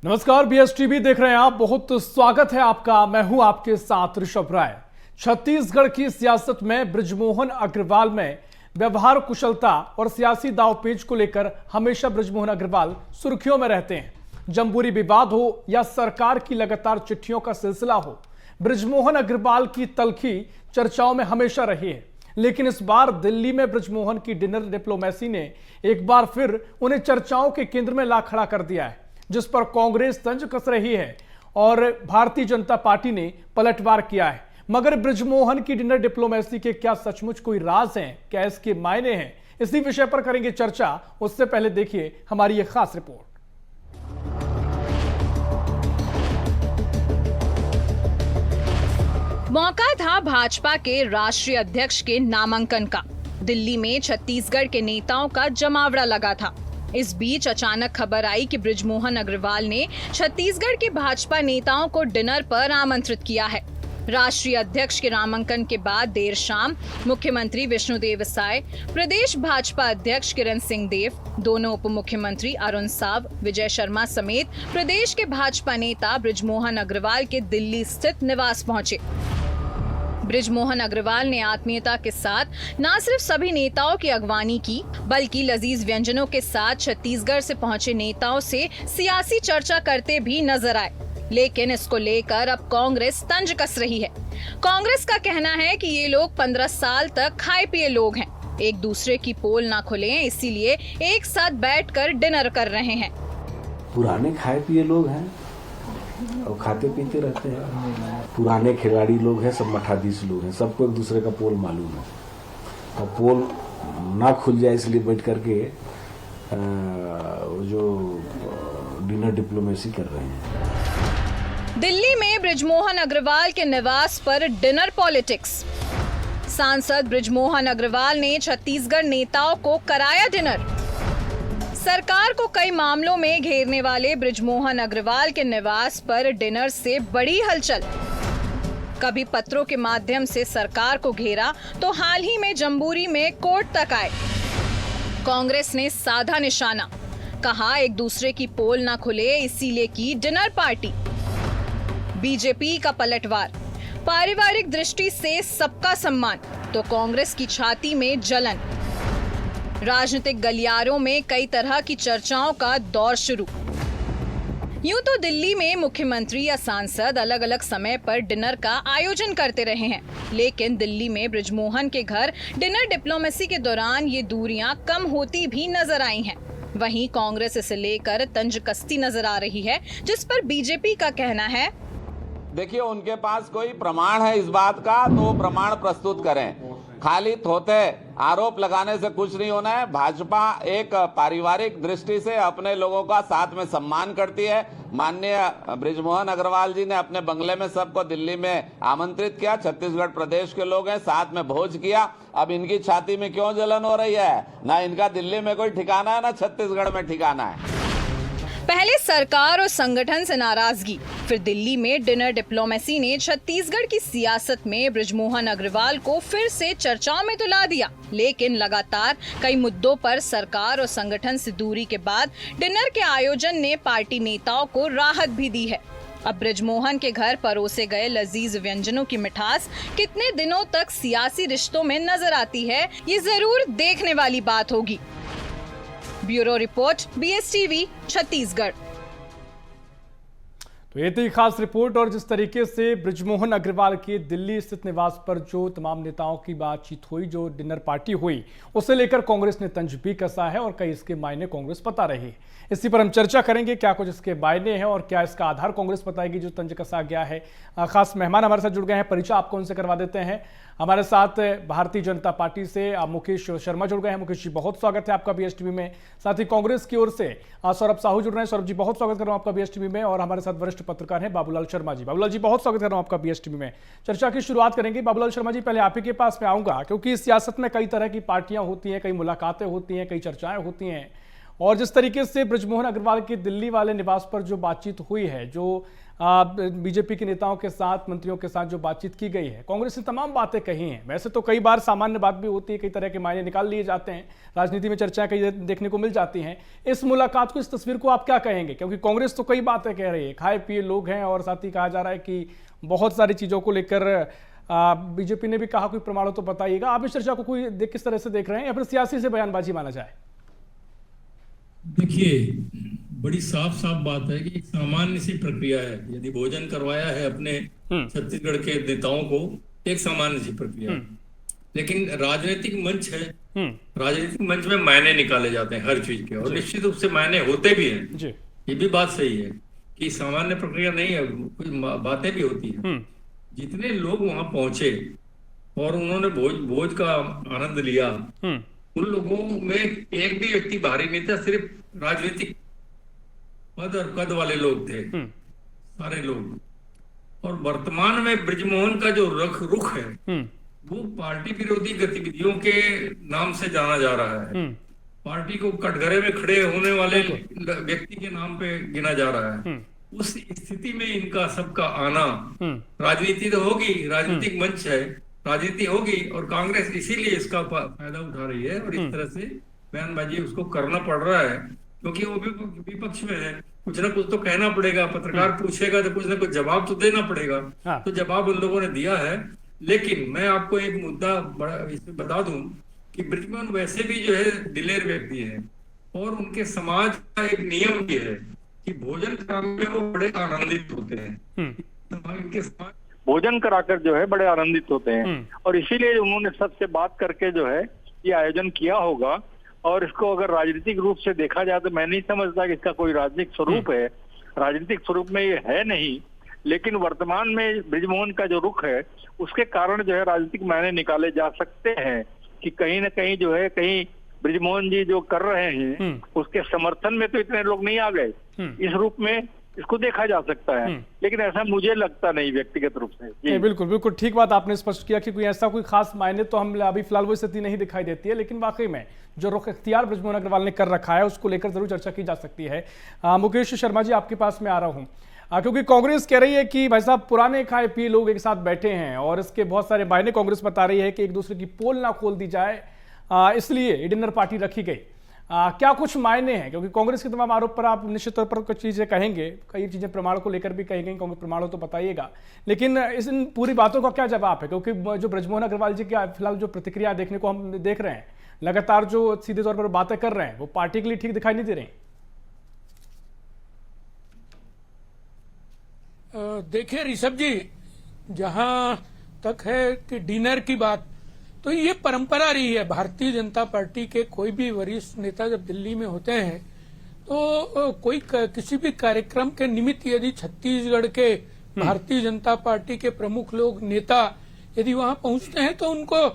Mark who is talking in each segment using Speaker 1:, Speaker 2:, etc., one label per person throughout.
Speaker 1: नमस्कार, बीएसटीवी देख रहे हैं आप। बहुत स्वागत है आपका। मैं हूं आपके साथ ऋषभ राय। छत्तीसगढ़ की सियासत में बृजमोहन अग्रवाल में व्यवहार कुशलता और सियासी दांवपेच को लेकर हमेशा बृजमोहन अग्रवाल सुर्खियों में रहते हैं। जमहूरी विवाद हो या सरकार की लगातार चिट्ठियों का सिलसिला हो, बृजमोहन अग्रवाल की तल्खी चर्चाओं में हमेशा रही है। लेकिन इस बार दिल्ली में बृजमोहन की डिनर डिप्लोमेसी ने एक बार फिर उन्हें चर्चाओं के केंद्र में ला खड़ा कर दिया है, जिस पर कांग्रेस तंज कस रही है और भारतीय जनता पार्टी ने पलटवार किया है। मगर बृजमोहन की डिनर डिप्लोमेसी के क्या सचमुच कोई राज हैं? क्या इसके मायने हैं? इसी विषय पर करेंगे चर्चा। उससे पहले देखिए हमारी यह खास रिपोर्ट।
Speaker 2: मौका था भाजपा के राष्ट्रीय अध्यक्ष के नामांकन का। दिल्ली में छत्तीसगढ़ के नेताओं का जमावड़ा लगा था। इस बीच अचानक खबर आई कि बृजमोहन अग्रवाल ने छत्तीसगढ़ के भाजपा नेताओं को डिनर पर आमंत्रित किया है। राष्ट्रीय अध्यक्ष के नामांकन के बाद देर शाम मुख्यमंत्री विष्णुदेव साय, प्रदेश भाजपा अध्यक्ष किरण सिंह देव, दोनों उप मुख्यमंत्री अरुण साव, विजय शर्मा समेत प्रदेश के भाजपा नेता बृजमोहन अग्रवाल के दिल्ली स्थित निवास पहुंचे। बृजमोहन अग्रवाल ने आत्मीयता के साथ न सिर्फ सभी नेताओं की अगवानी की, बल्कि लजीज व्यंजनों के साथ छत्तीसगढ़ से पहुंचे नेताओं से सियासी चर्चा करते भी नजर आए। लेकिन इसको लेकर अब कांग्रेस तंज कस रही है। कांग्रेस का कहना है कि ये लोग 15 साल तक खाए पिए लोग हैं, एक दूसरे की पोल ना खुले, इसीलिए एक साथ बैठकर डिनर कर रहे हैं।
Speaker 3: पुराने खाए पिए लोग हैं और खाते पीते रहते हैं। पुराने खिलाड़ी लोग हैं, सब मठाधीश लोग हैं, सबको एक दूसरे का पोल मालूम है और पोल ना खुल जाए इसलिए बैठ करके जो डिनर डिप्लोमेसी कर रहे हैं।
Speaker 2: दिल्ली में बृजमोहन अग्रवाल के निवास पर डिनर पॉलिटिक्स। सांसद बृजमोहन अग्रवाल ने छत्तीसगढ़ नेताओं को कराया डिनर। सरकार को कई मामलों में घेरने वाले बृजमोहन अग्रवाल के निवास पर डिनर से बड़ी हलचल। कभी पत्रों के माध्यम से सरकार को घेरा तो हाल ही में जम्बूरी में कोर्ट तक आए। कांग्रेस ने साधा निशाना, कहा एक दूसरे की पोल ना खुले, इसीलिए की डिनर पार्टी। बीजेपी का पलटवार, पारिवारिक दृष्टि से सबका सम्मान तो कांग्रेस की छाती में जलन। राजनीतिक गलियारों में कई तरह की चर्चाओं का दौर शुरू। यूं तो दिल्ली में मुख्यमंत्री या सांसद अलग अलग समय पर डिनर का आयोजन करते रहे हैं, लेकिन दिल्ली में बृजमोहन के घर डिनर डिप्लोमेसी के दौरान ये दूरियां कम होती भी नजर आई हैं। वहीं कांग्रेस इसे लेकर तंज कसती नजर आ रही है, जिस पर बीजेपी का कहना है,
Speaker 4: देखिए उनके पास कोई प्रमाण है इस बात का तो वो प्रमाण प्रस्तुत करें। खाली थोथे आरोप लगाने से कुछ नहीं होना है। भाजपा एक पारिवारिक दृष्टि से अपने लोगों का साथ में सम्मान करती है। माननीय बृजमोहन अग्रवाल जी ने अपने बंगले में सबको दिल्ली में आमंत्रित किया। छत्तीसगढ़ प्रदेश के लोग हैं, साथ में भोज किया। अब इनकी छाती में क्यों जलन हो रही है? ना इनका दिल्ली में कोई ठिकाना है, ना छत्तीसगढ़ में ठिकाना है।
Speaker 2: पहले सरकार और संगठन से नाराजगी, फिर दिल्ली में डिनर डिप्लोमेसी ने छत्तीसगढ़ की सियासत में बृजमोहन अग्रवाल को फिर से चर्चाओं में तो ला दिया। लेकिन लगातार कई मुद्दों पर सरकार और संगठन से दूरी के बाद डिनर के आयोजन ने पार्टी नेताओं को राहत भी दी है। अब बृजमोहन के घर परोसे गए लजीज व्यंजनों की मिठास कितने दिनों तक सियासी रिश्तों में नजर आती है, ये जरूर देखने वाली बात होगी। Bureau report, BSTV, Chhattisgarh.
Speaker 1: तो ये थी खास रिपोर्ट। और जिस तरीके से बृजमोहन अग्रवाल के दिल्ली स्थित निवास पर जो तमाम नेताओं की बातचीत हुई, जो डिनर पार्टी हुई, उसे लेकर कांग्रेस ने तंज भी कसा है और कई इसके मायने कांग्रेस बता रही है। इसी पर हम चर्चा करेंगे, क्या कुछ इसके मायने हैं और क्या इसका आधार कांग्रेस बताएगी जो तंज कसा गया है। खास मेहमान हमारे साथ जुड़ गए हैं, परिचय आपको उनसे करवा देते हैं। हमारे साथ भारतीय जनता पार्टी से मुकेश शर्मा जुड़ गए हैं। मुकेश जी, बहुत स्वागत है आपका बीएसटीवी में। साथ ही कांग्रेस की ओर से सौरभ साहू जुड़ रहे हैं। सौरभ जी, बहुत स्वागत कर रहा हूं आपका बीएसटीवी में। और हमारे साथ वरिष्ठ पत्रकार हैं बाबूलाल शर्मा जी। बाबूलाल जी, बहुत स्वागत कर रहा हूं आपका बीएसटीवी में। चर्चा की शुरुआत करेंगे। बाबूलाल शर्मा जी, पहले आप ही के पास में आऊंगा, क्योंकि सियासत में कई तरह की पार्टियां होती हैं, कई मुलाकातें होती हैं, कई चर्चाएं होती हैं। और जिस तरीके से बृजमोहन अग्रवाल के दिल्ली वाले निवास पर जो बातचीत हुई है, जो बीजेपी के नेताओं के साथ, मंत्रियों के साथ जो बातचीत की गई है, कांग्रेस ने तमाम बातें कही हैं। वैसे तो कई बार सामान्य बात भी होती है, कई तरह के मायने निकाल लिए जाते हैं, राजनीति में चर्चाएं कई देखने को मिल जाती हैं। इस मुलाकात को, इस तस्वीर को आप क्या कहेंगे? क्योंकि कांग्रेस तो कई बातें कह रही है, खाए पिए लोग हैं, और साथ ही कहा जा रहा है कि बहुत सारी चीजों को लेकर बीजेपी ने भी कहा कोई प्रमाण हो तो बताइएगा। आप इस चर्चा को किस तरह से देख रहे हैं, या फिर सियासी से बयानबाजी माना जाए?
Speaker 5: देखिए, बड़ी साफ साफ बात है कि एक सामान्य सी प्रक्रिया है। यदि भोजन करवाया है अपने छत्तीसगढ़ के नेताओं को, एक सामान्य सी प्रक्रिया है। लेकिन राजनीतिक मंच है, राजनीतिक मंच में मायने निकाले जाते हैं हर चीज के, और निश्चित रूप से मायने होते भी हैं। ये भी बात सही है कि सामान्य प्रक्रिया नहीं है, कुछ बातें भी होती है। जितने लोग वहां पहुंचे और उन्होंने भोज का आनंद लिया, उन लोगों में एक भी व्यक्ति बाहरी नहीं था, सिर्फ राजनीतिक पद और कद वाले लोग थे, सारे लोग। और वर्तमान में बृजमोहन का जो रुख है, वो पार्टी विरोधी गतिविधियों के नाम से जाना जा रहा है। पार्टी को कटघरे में खड़े होने वाले व्यक्ति के नाम पे गिना जा रहा है। उस स्थिति में इनका सबका आना, राजनीति तो होगी, राजनीतिक मंच है, राजनीति होगी, और कांग्रेस इसीलिए इसका फायदा उठा रही है और इस तरह से बयानबाजी उसको करना पड़ रहा है, क्योंकि वो भी विपक्ष में है। कुछ ना कुछ तो कहना पड़ेगा, पत्रकार पूछेगा तो कुछ ना कुछ जवाब तो देना पड़ेगा। तो जवाब उन लोगों ने दिया है। लेकिन मैं आपको एक मुद्दा इसमें बता दूं कि बृजमोहन वैसे भी जो है दिलेर व्यक्ति है, और उनके समाज का एक नियम भी है कि भोजन कराने में वो बड़े आनंदित होते हैं। इनके समाज
Speaker 6: भोजन कराकर जो है बड़े आनंदित होते हैं, और इसीलिए उन्होंने सबसे बात करके जो है ये आयोजन किया होगा। और इसको अगर राजनीतिक रूप से देखा जाए तो मैं नहीं समझता कि इसका कोई राजनीतिक स्वरूप है। राजनीतिक स्वरूप में ये है नहीं, लेकिन वर्तमान में बृजमोहन का जो रुख है उसके कारण जो है राजनीतिक मायने निकाले जा सकते हैं कि कहीं ना कहीं जो है, कहीं बृजमोहन जी जो कर रहे हैं उसके समर्थन में तो इतने लोग नहीं आ गए। इस रूप में इसको देखा जा सकता है, लेकिन ऐसा मुझे लगता नहीं व्यक्तिगत रूप से।
Speaker 1: नहीं, बिल्कुल बिल्कुल ठीक बात आपने स्पष्ट किया कि कोई ऐसा कोई खास मायने तो हम अभी फिलहाल वो स्थिति नहीं दिखाई देती है, लेकिन वाकई में जो रुख इख्तियार बृजमोहन अग्रवाल ने कर रखा है उसको लेकर जरूर चर्चा की जा सकती है। मुकेश शर्मा जी, आपके पास में आ रहा हूँ, क्योंकि कांग्रेस कह रही है कि भाई साहब पुराने खाए पिए लोग एक साथ बैठे हैं, और इसके बहुत सारे मायने कांग्रेस बता रही है कि एक दूसरे की पोल ना खोल दी जाए, इसलिए डिनर पार्टी रखी गई। क्या कुछ मायने हैं? क्योंकि कांग्रेस के तमाम आरोप पर आप निश्चित तौर पर कुछ चीजें कहेंगे, कई चीजें प्रमाण को लेकर भी कहेंगे, कांग्रेस प्रमाण हो तो बताइएगा, लेकिन इन पूरी बातों का क्या जवाब है? क्योंकि जो बृजमोहन अग्रवाल जी की फिलहाल जो प्रतिक्रिया देखने को हम देख रहे हैं, लगातार जो सीधे तौर पर बातें कर रहे हैं, वो पार्टी के लिए ठीक दिखाई नहीं दे रही।
Speaker 7: देखिए ऋषभ जी, जहां तक है कि डिनर की बात, तो ये परंपरा रही है भारतीय जनता पार्टी के कोई भी वरिष्ठ नेता जब दिल्ली में होते हैं तो कोई किसी भी कार्यक्रम के निमित्त यदि छत्तीसगढ़ के भारतीय जनता पार्टी के प्रमुख लोग, नेता यदि वहां पहुंचते हैं तो उनको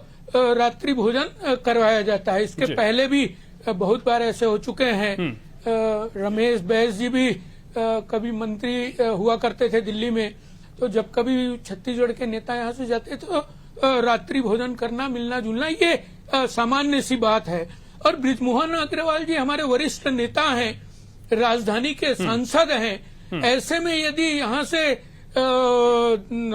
Speaker 7: रात्रि भोजन करवाया जाता है। इसके पहले भी बहुत बार ऐसे हो चुके हैं। रमेश बैस जी भी कभी मंत्री हुआ करते थे दिल्ली में, तो जब कभी छत्तीसगढ़ के नेता यहाँ से जाते तो रात्रि भोजन करना, मिलना जुलना, ये सामान्य सी बात है। और बृजमोहन अग्रवाल जी हमारे वरिष्ठ नेता हैं, राजधानी के सांसद हैं। ऐसे में यदि यहाँ से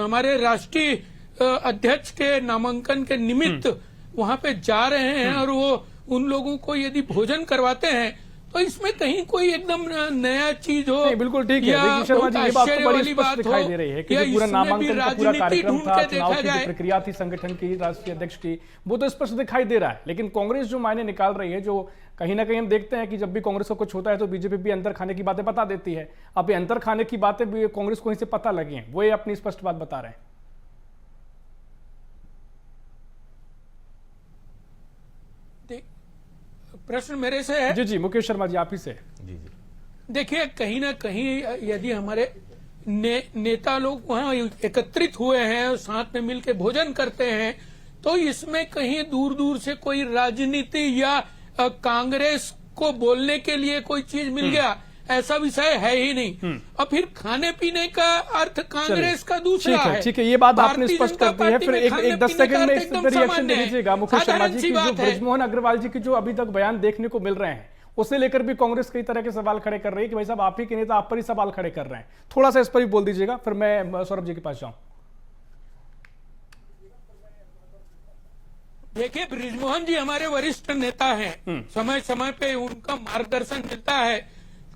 Speaker 7: हमारे राष्ट्रीय अध्यक्ष के नामांकन के निमित्त वहां पे जा रहे हैं और वो उन लोगों को यदि भोजन करवाते हैं तो इसमें कहीं कोई एकदम नया चीज हो।
Speaker 1: बिल्कुल ठीक है, देखिए शर्मा जी, ये बात तो बड़ी स्पष्ट दिखाई दे रही है कि जो पूरा नामांकन का पूरा कार्यक्रम था, चुनाव की जो प्रक्रिया थी संगठन की, राष्ट्रीय अध्यक्ष की, वो तो स्पष्ट दिखाई दे रहा है। लेकिन कांग्रेस जो मायने निकाल रही है, जो कहीं ना कहीं हम देखते हैं कि जब भी कांग्रेस को कुछ होता है तो बीजेपी भी अंतर खाने की बातें बता देती है। अब ये अंतर खाने की बातें भी कांग्रेस को इनसे पता लगी है, वो ये अपनी स्पष्ट बात बता रहे हैं।
Speaker 7: प्रश्न मेरे से है?
Speaker 1: जी जी, मुकेश शर्मा जी, आप ही से।
Speaker 8: जी जी,
Speaker 7: देखिए, कहीं ना कहीं यदि हमारे नेता लोग वहां एकत्रित हुए हैं और साथ में मिलकर भोजन करते हैं तो इसमें कहीं दूर दूर से कोई राजनीति या कांग्रेस को बोलने के लिए कोई चीज मिल गया, ऐसा विषय है ही नहीं। और फिर खाने पीने का अर्थ कांग्रेस का दूसरा है।
Speaker 1: ठीक है, ये बात आपने स्पष्ट कर दी है। फिर एक 10 सेकंड में इस पर रिएक्शन दे दीजिएगा मुकेश शर्मा जी की जो बृजमोहन अग्रवाल जी की जो अभी तक बयान देखने को मिल रहे हैं, उसे लेकर भी कांग्रेस कई तरह के सवाल खड़े कर रही है कि भाई साहब आप ही के नेता आप पर ही सवाल खड़े कर रहे हैं। थोड़ा सा इस पर भी बोल दीजिएगा, फिर मैं सौरभ जी के पास जाऊं।
Speaker 7: देखिए, बृजमोहन जी हमारे वरिष्ठ नेता हैं, समय समय पे उनका मार्गदर्शन मिलता है।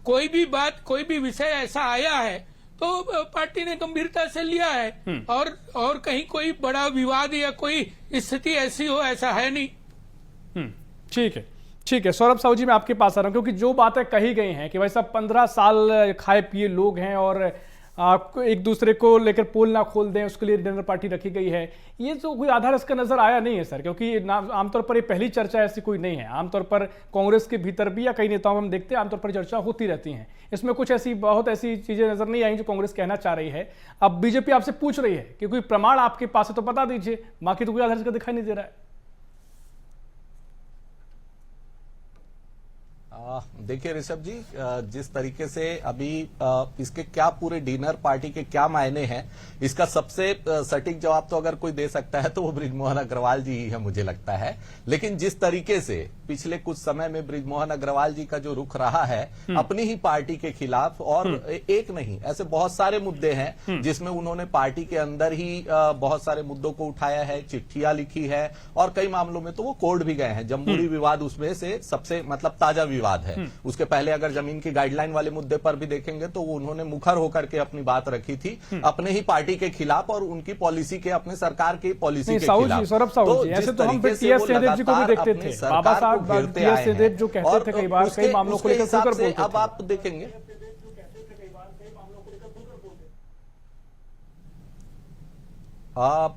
Speaker 7: कोई भी बात, कोई भी विषय ऐसा आया है तो पार्टी ने गंभीरता से लिया है, और कहीं कोई बड़ा विवाद या कोई स्थिति ऐसी हो, ऐसा है नहीं।
Speaker 1: ठीक है, ठीक है। सौरभ साहू जी, मैं आपके पास आ रहा हूं, क्योंकि जो बातें कही गई हैं कि भाई साहब 15 साल खाए पिए लोग हैं और एक दूसरे को लेकर पोल ना खोल दें, उसके लिए डिनर पार्टी रखी गई है, ये तो कोई आधार इसका नजर आया नहीं है सर, क्योंकि आमतौर पर ये पहली चर्चा ऐसी कोई नहीं है। आमतौर पर कांग्रेस के भीतर भी या कई नेताओं में हम देखते हैं आमतौर पर चर्चा होती रहती है। इसमें कुछ ऐसी बहुत ऐसी चीजें नजर नहीं आई जो कांग्रेस कहना चाह रही है। अब बीजेपी आपसे पूछ रही है कि कोई प्रमाण आपके पास है तो बता दीजिए, बाकी तो कोई आधार इसका दिखाई नहीं दे रहा है।
Speaker 8: देखिए ऋषभ जी, जिस तरीके से अभी इसके क्या पूरे डिनर पार्टी के क्या मायने हैं, इसका सबसे सटीक जवाब तो अगर कोई दे सकता है तो वो बृजमोहन अग्रवाल जी ही है, मुझे लगता है। लेकिन जिस तरीके से पिछले कुछ समय में बृजमोहन अग्रवाल जी का जो रुख रहा है अपनी ही पार्टी के खिलाफ, और एक नहीं ऐसे बहुत सारे मुद्दे हैं जिसमें उन्होंने पार्टी के अंदर ही बहुत सारे मुद्दों को उठाया है, चिट्ठियां लिखी है, और कई मामलों में तो वो कोर्ट भी गए हैं। जम्बूरी विवाद उसमें से सबसे मतलब ताजा विवाद है। उसके पहले अगर जमीन की गाइडलाइन वाले मुद्दे पर भी देखेंगे तो वो उन्होंने मुखर होकर के अपनी बात रखी थी अपने ही पार्टी के खिलाफ और उनकी पॉलिसी के, अपने सरकार की पॉलिसी के खिलाफ।
Speaker 1: सौरभ साहू जी, ऐसे तो हम टीएस सिंहदेव जी को भी देखते थे, बाबा साहब टीएस सिंहदेव जो कहते थे कई बार कई मामलों को लेकर खुलकर बोलते थे।
Speaker 8: अब आप देखेंगे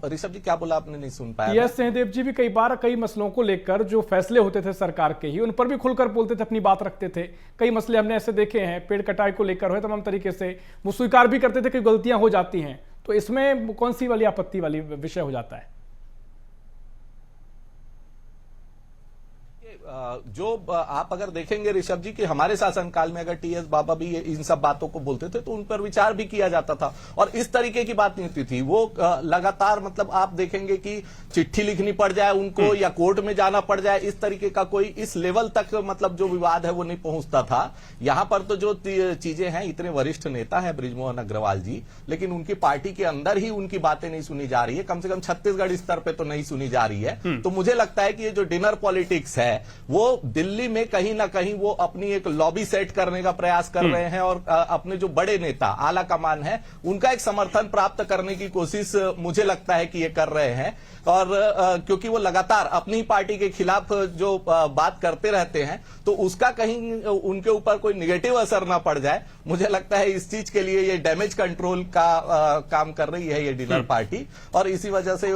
Speaker 8: ऋषभ जी, क्या बोला आपने, नहीं सुन पाया।
Speaker 1: टीएस सिंहदेव जी भी कई बार कई मसलों को लेकर जो फैसले होते थे सरकार के ही, उन पर भी खुलकर बोलते थे, अपनी बात रखते थे। कई मसले हमने ऐसे देखे हैं, पेड़ कटाई को लेकर हुए तमाम तरीके से वो स्वीकार भी करते थे कि गलतियां हो जाती हैं। तो इसमें कौन सी वाली आपत्ति वाली विषय हो जाता है?
Speaker 8: जो आप अगर देखेंगे ऋषभ जी कि हमारे शासनकाल में अगर टीएस बाबा भी इन सब बातों को बोलते थे तो उन पर विचार भी किया जाता था, और इस तरीके की बात नहीं होती थी। वो लगातार मतलब आप देखेंगे कि चिट्ठी लिखनी पड़ जाए उनको या कोर्ट में जाना पड़ जाए, इस तरीके का कोई इस लेवल तक मतलब जो विवाद है वो नहीं पहुंचता था। यहां पर तो जो चीजें हैं, इतने वरिष्ठ नेता है बृजमोहन अग्रवाल जी, लेकिन उनकी पार्टी के अंदर ही उनकी बातें नहीं सुनी जा रही है, कम से कम छत्तीसगढ़ स्तर पर तो नहीं सुनी जा रही है। तो मुझे लगता है कि ये जो डिनर पॉलिटिक्स है वो दिल्ली में कहीं ना कहीं वो अपनी एक लॉबी सेट करने का प्रयास कर रहे हैं, और अपने जो बड़े नेता आला कमान है उनका एक समर्थन प्राप्त करने की कोशिश मुझे लगता है कि ये कर रहे हैं। और क्योंकि वो लगातार अपनी पार्टी के खिलाफ जो बात करते रहते हैं तो उसका कहीं उनके ऊपर कोई निगेटिव असर ना पड़ जाए, मुझे लगता है इस चीज के लिए ये डैमेज कंट्रोल का काम कर रही है ये डिनर पार्टी, और इसी वजह से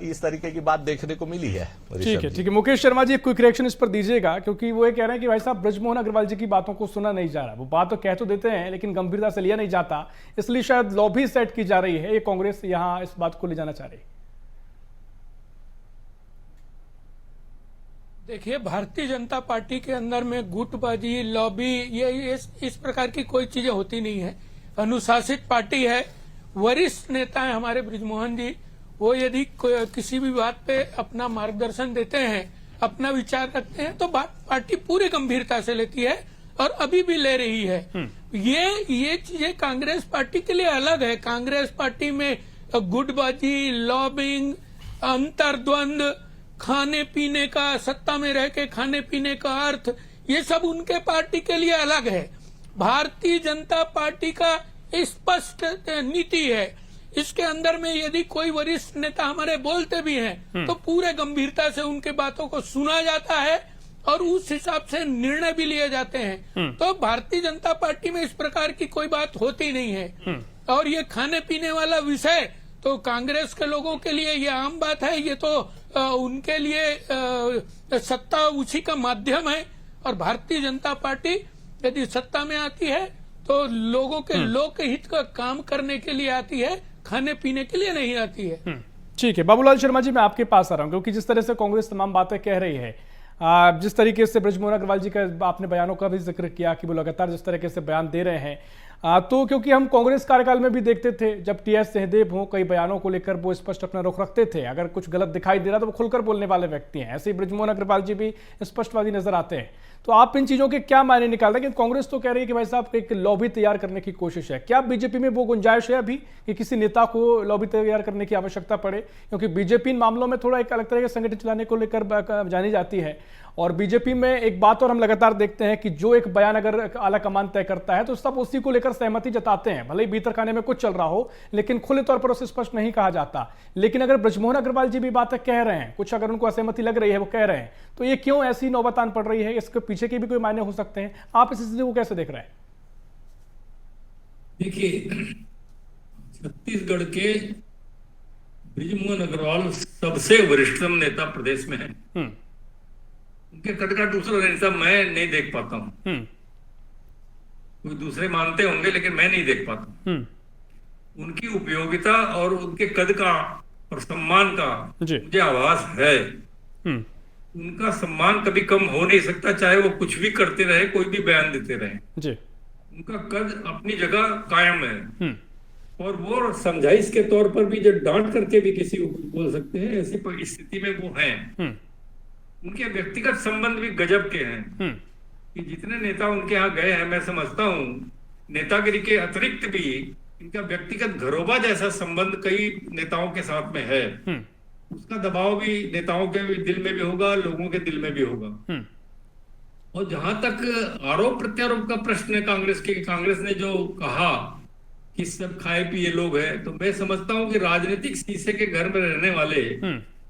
Speaker 8: इस तरीके की बात देखने को मिली है।
Speaker 1: ठीक है, ठीक है। मुकेश शर्मा जी, क्विक रिएक्शन इस पर दीजिएगा, क्योंकि वो ये कह रहे हैं कि भाई साहब बृजमोहन अग्रवाल जी की बातों को सुना नहीं जा रहा। वो बात तो कह तो देते हैं लेकिन गंभीरता से लिया नहीं जाता, इसलिए शायद लॉबी सेट की जा रही है, ये कांग्रेस यहां इस बात को ले जाना चाह रही है।
Speaker 7: देखिए, भारतीय जनता पार्टी के अंदर में गुटबाजी, लॉबी, ये इस प्रकार की कोई चीजें होती नहीं है। अनुशासित पार्टी है, वरिष्ठ नेता है हमारे बृजमोहन जी, वो यदि किसी भी बात पे अपना मार्गदर्शन देते हैं, अपना विचार रखते हैं तो पार्टी पूरी गंभीरता से लेती है, और अभी भी ले रही है। ये चीजें कांग्रेस पार्टी के लिए अलग है। कांग्रेस पार्टी में गुटबाजी, लॉबिंग, अंतर्द्वंद, खाने पीने का, सत्ता में रह के खाने पीने का अर्थ, ये सब उनके पार्टी के लिए अलग है। भारतीय जनता पार्टी का स्पष्ट नीति है। इसके अंदर में यदि कोई वरिष्ठ नेता हमारे बोलते भी हैं तो पूरे गंभीरता से उनके बातों को सुना जाता है और उस हिसाब से निर्णय भी लिए जाते हैं। तो भारतीय जनता पार्टी में इस प्रकार की कोई बात होती नहीं है। और ये खाने पीने वाला विषय तो कांग्रेस के लोगों के लिए ये आम बात है, ये तो उनके लिए सत्ता उसी का माध्यम है। और भारतीय जनता पार्टी यदि सत्ता में आती है तो लोगों के लोकहित का काम करने के लिए आती है, खाने पीने के लिए नहीं आती है।
Speaker 1: ठीक है, बाबूलाल शर्मा जी, मैं आपके पास आ रहा हूं, क्योंकि जिस तरह से कांग्रेस तमाम बातें कह रही है, जिस तरीके से बृजमोहन अग्रवाल जी का आपने बयानों का भी जिक्र किया कि वो लगातार जिस तरीके से बयान दे रहे हैं, तो क्योंकि हम कांग्रेस कार्यकाल में भी देखते थे जब टीएस सिंहदेव हो कई बयानों को लेकर वो स्पष्ट अपना रुख रखते थे, अगर कुछ गलत दिखाई दे रहा तो वो खुलकर बोलने वाले व्यक्ति हैं। ऐसे ही बृजमोहन अग्रवाल जी भी स्पष्टवादी नजर आते हैं। तो आप इन चीजों के क्या मायने निकाल रहे हैं कि कांग्रेस तो कह रही है कि भाई साहब एक लॉबी तैयार करने की कोशिश है, क्या बीजेपी में वो गुंजाइश है अभी कि किसी नेता को लॉबी तैयार करने की आवश्यकता पड़े? क्योंकि बीजेपी इन मामलों में थोड़ा एक अलग तरह के संगठन चलाने को लेकर जानी जाती है। और बीजेपी में एक बात और हम लगातार देखते हैं कि जो एक बयान अगर आला कमान तय करता है तो सब उसी को लेकर सहमति जताते हैं, भले ही भीतर खाने में कुछ चल रहा हो, लेकिन खुले तौर पर उसे स्पष्ट नहीं कहा जाता। लेकिन अगर बृजमोहन अग्रवाल जी भी बातें कह रहे हैं, कुछ अगर उनको असहमति लग रही है वो कह रहे हैं, तो ये क्यों ऐसी नौबत आन पड़ रही है? इसके पीछे के भी कोई मायने हो सकते हैं। आप इस स्थिति को कैसे देख रहे हैं?
Speaker 5: देखिए, छत्तीसगढ़ के बृजमोहन अग्रवाल सबसे वरिष्ठतम नेता प्रदेश में है। उनके कद का दूसरा नेता मैं नहीं देख पाता हूँ। कोई दूसरे मानते होंगे लेकिन मैं नहीं देख पाता। उनकी उपयोगिता और उनके कद का और सम्मान का मुझे आभास है। उनका सम्मान कभी कम हो नहीं सकता, चाहे वो कुछ भी करते रहे, कोई भी बयान देते रहे। उनका कद अपनी जगह कायम है और वो समझाइश के तौर पर भी जब डांट करके भी किसी को बोल सकते हैं, ऐसी स्थिति में वो हैं। उनके व्यक्तिगत संबंध भी गजब के हैं कि जितने नेता उनके यहाँ गए हैं, मैं समझता हूँ नेतागिरी के अतिरिक्त भी इनका व्यक्तिगत घरोबा जैसा संबंध कई नेताओं के साथ में है। उसका दबाव भी नेताओं के दिल में भी होगा, लोगों के दिल में भी होगा। और जहां तक आरोप प्रत्यारोप का प्रश्न है कांग्रेस ने जो कहा कि सब खाए पिए लोग हैं, तो मैं समझता हूँ कि राजनीतिक शीशे के घर में रहने वाले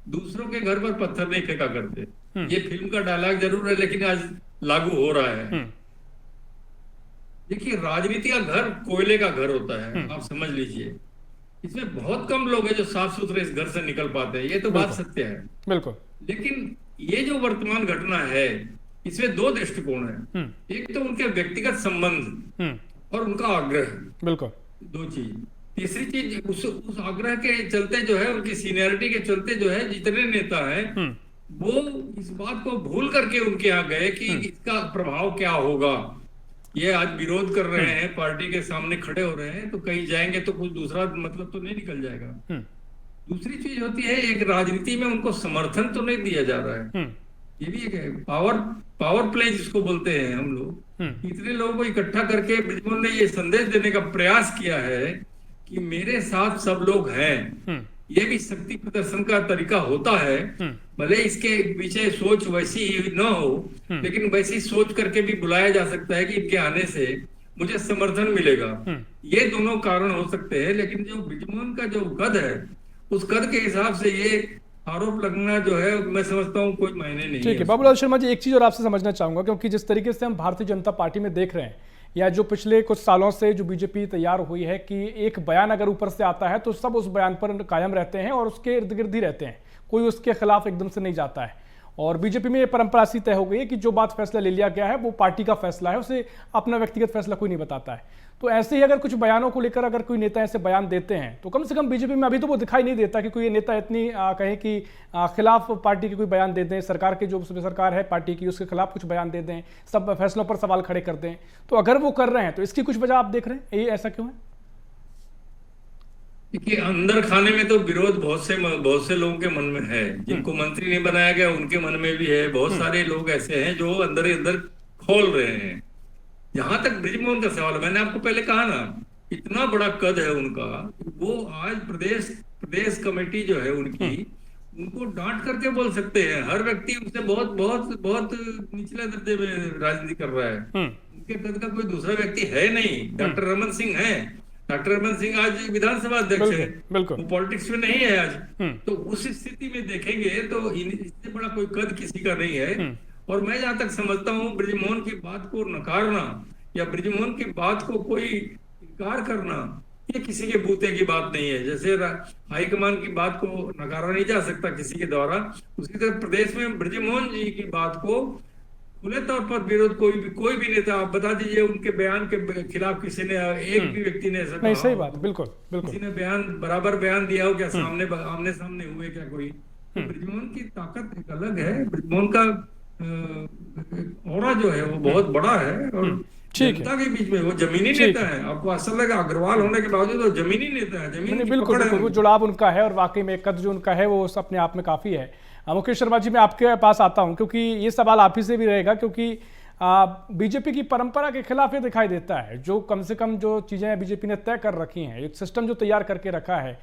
Speaker 5: दूसरों के घर पर पत्थर नहीं फेंका करते। ये फिल्म का डायलॉग जरूर है लेकिन आज लागू हो रहा है। देखिए, राजनीति का घर कोयले का घर होता है, आप समझ लीजिए। इसमें बहुत कम लोग हैं जो साफ सुथरे इस घर से निकल पाते हैं, ये तो बात सत्य है।
Speaker 1: बिल्कुल।
Speaker 5: लेकिन ये जो वर्तमान घटना है, इसमें दो दृष्टिकोण है। एक तो उनके व्यक्तिगत संबंध और उनका आग्रह, बिल्कुल, दो चीज। तीसरी चीज उस आग्रह के चलते जो है, उनकी सीनियरिटी के चलते जो है, जितने नेता हैं वो इस बात को भूल करके उनके यहाँ गए कि इसका प्रभाव क्या होगा। ये आज विरोध कर रहे हैं, पार्टी के सामने खड़े हो रहे हैं, तो कहीं जाएंगे तो कुछ दूसरा मतलब तो नहीं निकल जाएगा। दूसरी चीज होती है, एक राजनीति में उनको समर्थन तो नहीं दिया जा रहा है। ये भी एक पावर प्ले जिसको बोलते हैं हम लोग। इतने लोगों को इकट्ठा करके बृजमोहन ने ये संदेश देने का प्रयास किया है कि मेरे साथ सब लोग हैं। ये भी शक्ति प्रदर्शन का तरीका होता है, भले इसके पीछे सोच वैसी ही न हो, लेकिन वैसी सोच करके भी बुलाया जा सकता है कि इनके आने से मुझे समर्थन मिलेगा। ये दोनों कारण हो सकते हैं, लेकिन जो बृजमोहन का जो कद है, उस कद के हिसाब से ये आरोप लगना जो है, मैं समझता हूँ कोई मायने नहीं।
Speaker 1: ठीक है बाबूलाल शर्मा जी, एक चीज और आपसे समझना चाहूंगा, क्योंकि जिस तरीके से हम भारतीय जनता पार्टी में देख रहे हैं, या जो पिछले कुछ सालों से जो बीजेपी तैयार हुई है कि एक बयान अगर ऊपर से आता है तो सब उस बयान पर कायम रहते हैं और उसके इर्द गिर्द ही रहते हैं, कोई उसके खिलाफ एकदम से नहीं जाता है। और बीजेपी में ये परंपरा सी तय हो गई है कि जो बात फैसला ले लिया गया है वो पार्टी का फैसला है, उसे अपना व्यक्तिगत फैसला कोई नहीं बताता है। तो ऐसे ही अगर कुछ बयानों को लेकर अगर कोई नेता ऐसे बयान देते हैं तो कम से कम बीजेपी में अभी तो वो दिखाई नहीं देता कि कोई नेता इतनी कहे कि खिलाफ पार्टी के कोई बयान दे दें, सरकार के जो सरकार है पार्टी की उसके खिलाफ कुछ बयान दे दें, सब फैसलों पर सवाल खड़े कर दें। तो अगर वो कर रहे हैं तो इसकी कुछ वजह आप देख रहे हैं, ये ऐसा क्यों है?
Speaker 5: देखिए, अंदर खाने में तो विरोध बहुत से लोगों के मन में है। जिनको मंत्री नहीं बनाया गया उनके मन में भी है। बहुत सारे लोग ऐसे हैं जो अंदर ही अंदर खोल रहे हैं। जहां तक बृजमोहन का सवाल, मैंने आपको पहले कहा ना, इतना बड़ा कद है उनका, वो आज प्रदेश कमेटी जो है उनकी, उनको डांट करके बोल सकते हैं। हर व्यक्ति उनसे बहुत बहुत बहुत निचले दर्जे में राजनीति कर रहा है। उनके कद का कोई दूसरा व्यक्ति है नहीं। डॉक्टर रमन सिंह है, डॉक्टर रमन सिंह आज विधानसभा अध्यक्ष है, वो पॉलिटिक्स में नहीं है आज। तो उस स्थिति में देखेंगे तो इससे बड़ा कोई कद किसी का नहीं है। और मैं जहां तक समझता हूँ, बृजमोहन की बात को नकारना या बृजमोहन की बात को कोई इनकार करना, ये किसी के बूते की बात नहीं है। जैसे हाईकमान की बात को नकारा नहीं जा सकता किसी के द्वारा, उसी तरह प्रदेश में बृजमोहन जी की बात को खुले तौर पर विरोध कोई भी नेता, आप बता दीजिए उनके बयान के खिलाफ किसी ने, एक भी व्यक्ति ने ऐसा
Speaker 1: नहीं, सही बात, बिल्कुल बिल्कुल,
Speaker 5: किसी ने बराबर बयान दिया हो क्या? आमने सामने हुए क्या कोई? बृजमोहन की ताकत एक अलग है। बृजमोहन का ऑरा जो है वो बहुत बड़ा है और
Speaker 1: ठीक है।
Speaker 5: जनता के बीच में वो जमीनी नेता है। आपको ऐसा लगा अग्रवाल होने के बावजूद वो जमीनी नेता है, जमीन
Speaker 1: नहीं,
Speaker 5: की
Speaker 1: बिल्कुल
Speaker 5: पकड़ है
Speaker 1: बिल्कुल, वो
Speaker 5: उनकी।
Speaker 1: जुड़ाव उनका है और वाकई में कद जो उनका है वो अपने आप में काफ़ी है। मुकेश शर्मा जी, मैं आपके पास आता हूं क्योंकि ये सवाल आप ही से भी रहेगा, क्योंकि बीजेपी की परंपरा के खिलाफ ये दिखाई देता है। जो कम से कम जो चीज़ें बीजेपी ने तय कर रखी हैं, एक सिस्टम जो तैयार करके रखा है,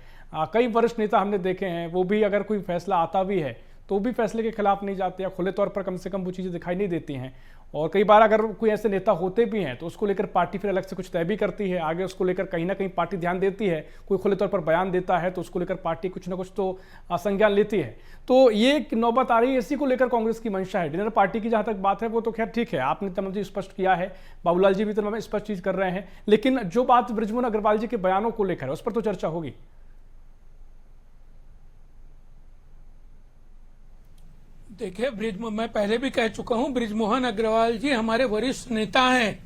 Speaker 1: कई वरिष्ठ नेता हमने देखे हैं, वो भी अगर कोई फैसला आता भी है तो भी फैसले के खिलाफ नहीं जाते, या खुले तौर पर कम से कम वो चीज़ें दिखाई नहीं देती हैं। और कई बार अगर कोई ऐसे नेता होते भी हैं तो उसको लेकर पार्टी फिर अलग से कुछ तय भी करती है, आगे उसको लेकर कहीं ना कहीं पार्टी ध्यान देती है। कोई खुले तौर पर बयान देता है तो उसको लेकर पार्टी कुछ ना कुछ तो संज्ञान लेती है। तो ये एक नौबत आ रही है, इसी को लेकर कांग्रेस की मंशा है। डिनर पार्टी की जहां तक बात है वो तो खैर ठीक है, आपने तमाम चीज स्पष्ट किया है, बाबूलाल जी भी तमाम स्पष्ट चीज कर रहे हैं, लेकिन जो बात बृजमोहन अग्रवाल जी के बयानों को लेकर है उस पर तो चर्चा होगी।
Speaker 7: देखिए, मैं पहले भी कह चुका हूं, बृजमोहन अग्रवाल जी हमारे वरिष्ठ नेता हैं,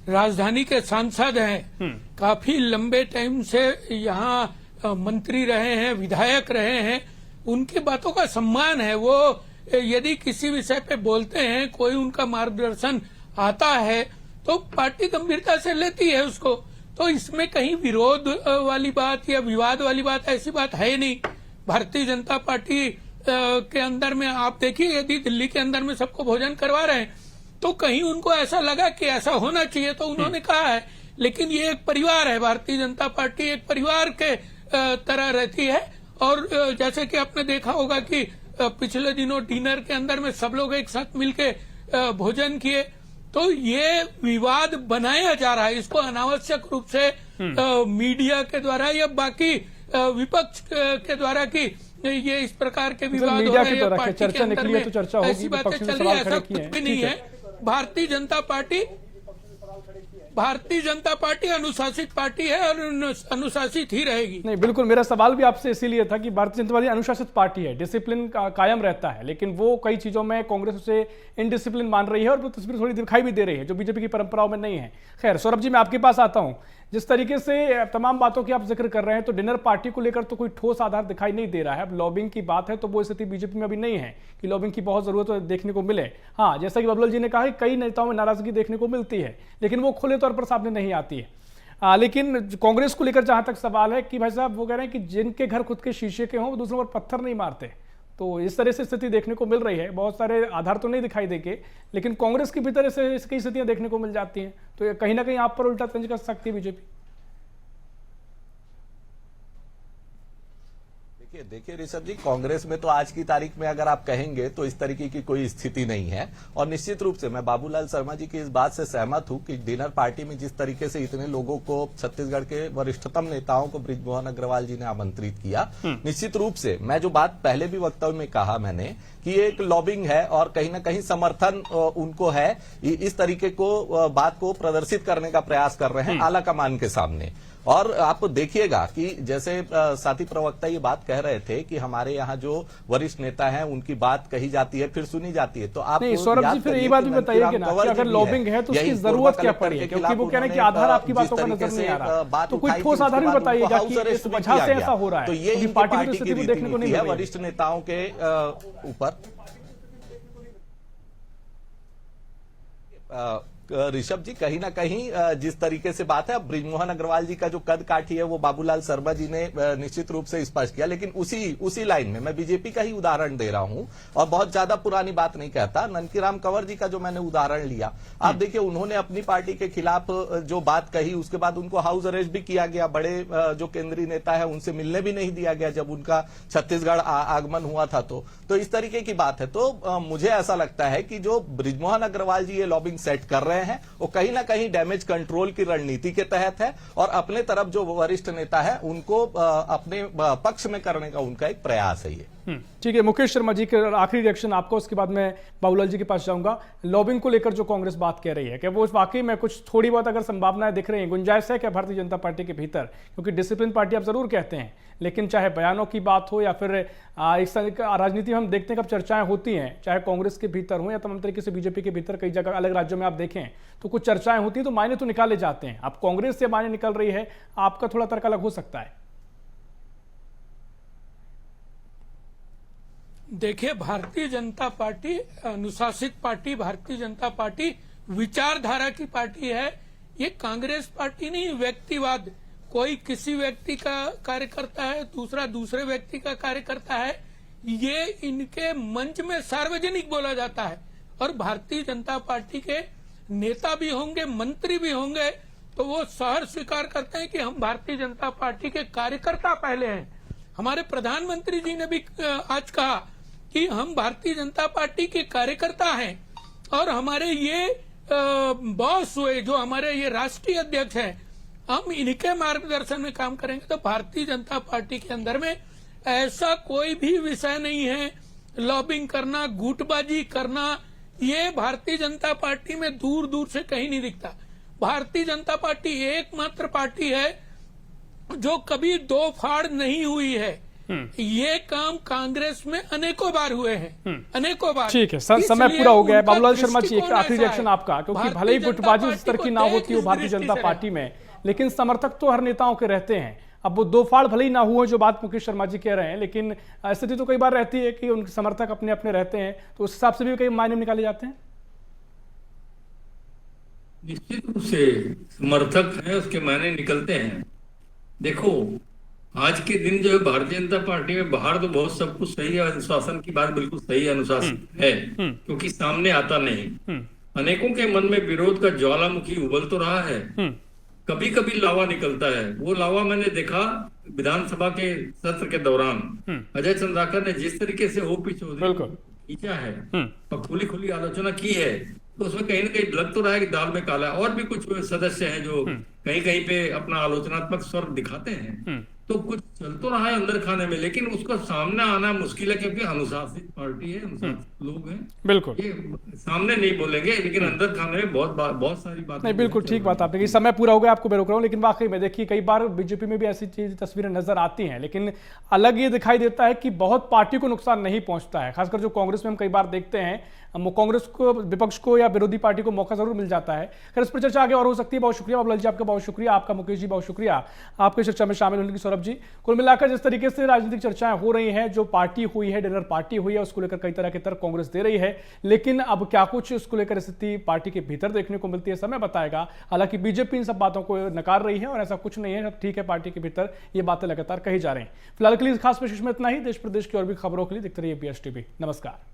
Speaker 7: राजधानी के सांसद हैं, काफी लंबे टाइम से यहाँ मंत्री रहे हैं, विधायक रहे हैं, उनकी बातों का सम्मान है। वो यदि किसी विषय पे बोलते हैं, कोई उनका मार्गदर्शन आता है तो पार्टी गंभीरता से लेती है उसको। तो इसमें कहीं विरोध वाली बात या विवाद वाली बात, ऐसी बात है नहीं। भारतीय जनता पार्टी के अंदर में आप देखिए, यदि दिल्ली के अंदर में सबको भोजन करवा रहे हैं तो कहीं उनको ऐसा लगा कि ऐसा होना चाहिए तो उन्होंने कहा है। लेकिन ये एक परिवार है, भारतीय जनता पार्टी एक परिवार के तरह रहती है। और जैसे कि आपने देखा होगा कि पिछले दिनों डिनर के अंदर में सब लोग एक साथ मिलके भोजन किए। तो ये विवाद बनाया जा रहा है, इसको अनावश्यक रूप से मीडिया के द्वारा या बाकी विपक्ष के द्वारा की ये इस प्रकार के विवाद हो रहे हैं, पार्टी के
Speaker 1: चर्चा
Speaker 7: अंदर
Speaker 1: निकली है तो चर्चा
Speaker 7: में
Speaker 1: होगी,
Speaker 7: ऐसी बातें
Speaker 1: विपक्ष ने
Speaker 7: चल रही
Speaker 1: सवाल
Speaker 7: है, ऐसा
Speaker 1: खड़े
Speaker 7: कुछ
Speaker 1: किए हैं।
Speaker 7: भी नहीं
Speaker 1: ठीक
Speaker 7: है। भारतीय जनता पार्टी अनुशासित पार्टी है और अनुशासित ही रहेगी।
Speaker 1: नहीं, बिल्कुल, मेरा सवाल भी आपसे इसीलिए था कि भारतीय जनता पार्टी अनुशासित पार्टी है, डिसिप्लिन कायम रहता है, लेकिन वो कई चीजों में कांग्रेस उसे इनडिसिप्लिन मान रही है और वो तस्वीर थोड़ी दिखाई भी दे रही है जो बीजेपी की परंपराओं में नहीं है। खैर, सौरभ जी, मैं आपके पास आता हूं। जिस तरीके से तमाम बातों की आप जिक्र कर रहे हैं तो डिनर पार्टी को लेकर तो कोई ठोस आधार दिखाई नहीं दे रहा है। अब लॉबिंग की बात है तो वो स्थिति बीजेपी में अभी नहीं है कि लॉबिंग की बहुत जरूरत देखने को मिले। हाँ, जैसा कि बाबूलाल जी ने कहा, कई नेताओं में नाराजगी देखने को मिलती है, लेकिन वो खुले तौर पर सामने नहीं आती है। लेकिन कांग्रेस को लेकर जहां तक सवाल है कि भाई साहब, वो कह रहे हैं कि जिनके घर खुद के शीशे के हों वो दूसरों पर पत्थर नहीं मारते। तो इस तरह से स्थिति देखने को मिल रही है। बहुत सारे आधार तो नहीं दिखाई देंगे, लेकिन कांग्रेस के भीतर ऐसे कई स्थितियां देखने को मिल जाती हैं। तो कहीं ना कहीं आप पर उल्टा तंज कर सकती है बीजेपी।
Speaker 8: देखिए ऋषभ जी, कांग्रेस में तो आज की तारीख में अगर आप कहेंगे तो इस तरीके की कोई स्थिति नहीं है। और निश्चित रूप से मैं बाबूलाल शर्मा जी की इस बात से सहमत हूं कि डिनर पार्टी में जिस तरीके से इतने लोगों को, छत्तीसगढ़ के वरिष्ठतम नेताओं को बृजमोहन अग्रवाल जी ने आमंत्रित किया, निश्चित रूप से मैं जो बात पहले भी वक्तव्य में कहा मैंने कि एक लॉबिंग है और कहीं ना कहीं समर्थन उनको है, इस तरीके को बात को प्रदर्शित करने का प्रयास कर रहे हैं आला कमान के सामने। और आप देखिएगा कि जैसे साथी प्रवक्ता ये बात कह रहे थे कि हमारे यहाँ जो वरिष्ठ नेता हैं उनकी बात कही जाती है फिर सुनी जाती है, तो आप
Speaker 1: नहीं, सौरभ जी, फिर ये बात भी बताइए कि ना कि अगर लॉबिंग है तो उसकी जरूरत क्या पड़ी है, क्योंकि वो कह रहे हैं कि आधार आपकी बातों का नजर नहीं आ रहा। तो कोई ठोस आधार भी बताइएगा कि इस वजह से ऐसा हो रहा है।
Speaker 8: तो ये
Speaker 1: पार्टी की स्थिति देखने को नहीं मिल रही है
Speaker 8: वरिष्ठ नेताओं के ऊपर। ऋषभ जी, कहीं ना कहीं जिस तरीके से बात है, अब बृजमोहन अग्रवाल जी का जो कद काठी है वो बाबूलाल शर्मा जी ने निश्चित रूप से स्पष्ट किया। लेकिन उसी लाइन में मैं बीजेपी का ही उदाहरण दे रहा हूं और बहुत ज्यादा पुरानी बात नहीं कहता। ननकीराम कंवर जी का जो मैंने उदाहरण लिया, आप देखिए उन्होंने अपनी पार्टी के खिलाफ जो बात कही, उसके बाद उनको हाउस अरेस्ट भी किया गया। बड़े जो केंद्रीय नेता है उनसे मिलने भी नहीं दिया गया जब उनका छत्तीसगढ़ आगमन हुआ था। तो इस तरीके की बात है। तो मुझे ऐसा लगता है कि जो बृजमोहन अग्रवाल जी ये लॉबिंग सेट कर रहे हैं वो कहीं ना कहीं डैमेज कंट्रोल की रणनीति के तहत है और अपने तरफ जो वरिष्ठ नेता है उनको अपने पक्ष में करने का उनका एक प्रयास है ये।
Speaker 1: ठीक है, मुकेश शर्मा जी के आखिरी रिएक्शन आपको, उसके बाद मैं बाबूलाल जी के पास जाऊंगा। लॉबिंग को लेकर जो कांग्रेस बात कह रही है, कि वो वाकई में कुछ थोड़ी बहुत अगर संभावनाएं दिख रही हैं, गुंजाइश है क्या भारतीय जनता पार्टी के भीतर? क्योंकि डिसिप्लिन पार्टी आप जरूर कहते हैं, लेकिन चाहे बयानों की बात हो या फिर इस राजनीति में हम देखते हैं कब चर्चाएं होती हैं, चाहे कांग्रेस के भीतर हो या तमाम तरीके से बीजेपी के भीतर, कई जगह अलग राज्यों में आप देखें तो कुछ चर्चाएं होती हैं तो मायने तो निकाले जाते हैं। अब कांग्रेस से मायने निकल रही है, आपका थोड़ा तर्क अलग हो सकता है।
Speaker 7: देखिए, भारतीय जनता पार्टी अनुशासित पार्टी, भारतीय जनता पार्टी विचारधारा की पार्टी है। ये कांग्रेस पार्टी नहीं, व्यक्तिवाद। कोई किसी व्यक्ति का कार्यकर्ता है, दूसरा दूसरे व्यक्ति का कार्यकर्ता है, ये इनके मंच में सार्वजनिक बोला जाता है। और भारतीय जनता पार्टी के नेता भी होंगे, मंत्री भी होंगे, तो वो सहर्ष स्वीकार करते हैं कि हम भारतीय जनता पार्टी के कार्यकर्ता पहले हैं। हमारे प्रधानमंत्री जी ने भी आज कहा कि हम भारतीय जनता पार्टी के कार्यकर्ता हैं और हमारे ये बॉस हुए, जो हमारे ये राष्ट्रीय अध्यक्ष हैं, हम इनके मार्गदर्शन में काम करेंगे। तो भारतीय जनता पार्टी के अंदर में ऐसा कोई भी विषय नहीं है लॉबिंग करना, गुटबाजी करना। ये भारतीय जनता पार्टी में दूर दूर से कहीं नहीं दिखता। भारतीय जनता पार्टी एकमात्र पार्टी है जो कभी दो फाड़ नहीं हुई है। ये काम कांग्रेस में अनेकों बार हुए हैं, अनेकों बार।
Speaker 1: ठीक है, समय पूरा हो गया है। बाबूलाल शर्मा जी, एक आखिरी रिएक्शन आपका, क्योंकि भले ही गुटबाजी उस तरह की ना होती हो भारतीय जनता पार्टी में, लेकिन समर्थक तो हर नेताओं के रहते हैं। अब वो दो फाड़ भले ही ना हुए, जो बात मुकेश शर्मा जी कह रहे हैं, लेकिन स्थिति तो कई बार रहती है कि उनके समर्थक अपने अपने रहते हैं, तो उस हिसाब से भी कई मायने निकाले जाते हैं।
Speaker 5: निश्चित रूप से समर्थक है, उसके मायने निकलते हैं। देखो, आज के दिन जो है भारतीय जनता पार्टी में बाहर तो बहुत सब कुछ सही है, अनुशासन की बात बिल्कुल सही है, अनुशासन है, क्योंकि सामने आता नहीं। अनेकों के मन में विरोध का ज्वालामुखी उबल तो रहा है, कभी कभी लावा निकलता है। वो लावा मैंने देखा विधानसभा के सत्र के दौरान, अजय चंद्राकर ने जिस तरीके से ओपी चौधरी खींचा है और खुली खुली आलोचना की है, तो उसमें कहीं ना कहीं लग तो रहा है कि दाल में काला है। और भी कुछ सदस्य हैं जो कहीं कहीं पे अपना आलोचनात्मक स्वर दिखाते हैं, तो कुछ चल तो रहा है अंदर खाने में, लेकिन उसका सामने आना मुश्किल है, क्योंकि अनुशासित पार्टी है, अनुशासित लोग हैं।
Speaker 1: बिल्कुल,
Speaker 5: ये सामने नहीं बोलेंगे, लेकिन अंदर खाने में बहुत सारी बातें।
Speaker 1: नहीं, बिल्कुल ठीक बात आपने, समय पूरा हो गया, आपको मैं रोक रहा हूँ। लेकिन वाकई में देखिए, कई बार बीजेपी में भी ऐसी चीज तस्वीरें नजर आती हैं, लेकिन अलग ये दिखाई देता है कि बहुत पार्टी को नुकसान नहीं पहुंचता है। खासकर जो कांग्रेस में हम कई बार देखते हैं, कांग्रेस को, विपक्ष को या विरोधी पार्टी को मौका जरूर मिल जाता है। खैर, इस पर चर्चा आगे और हो सकती है। बहुत शुक्रिया बाबूलाल जी, आपका बहुत शुक्रिया, आपका मुकेश जी बहुत शुक्रिया आपके चर्चा में शामिल होने की। सौरभ जी, कुल मिलाकर जिस तरीके से राजनीतिक चर्चाएं हो रही हैं, जो पार्टी हुई है, डिनर पार्टी हुई है, उसको लेकर कई तरह के तर्क कांग्रेस दे रही है, लेकिन अब क्या कुछ उसको लेकर स्थिति पार्टी के भीतर देखने को मिलती है, समय बताएगा। हालांकि बीजेपी इन सब बातों को नकार रही है और ऐसा कुछ नहीं है, सब ठीक है, पार्टी के भीतर ये बातें लगातार कही जा रही हैं। फिलहाल के लिए खास पेश में इतना ही। देश प्रदेश की और भी खबरों के लिए देखते रहिए BSTV। नमस्कार।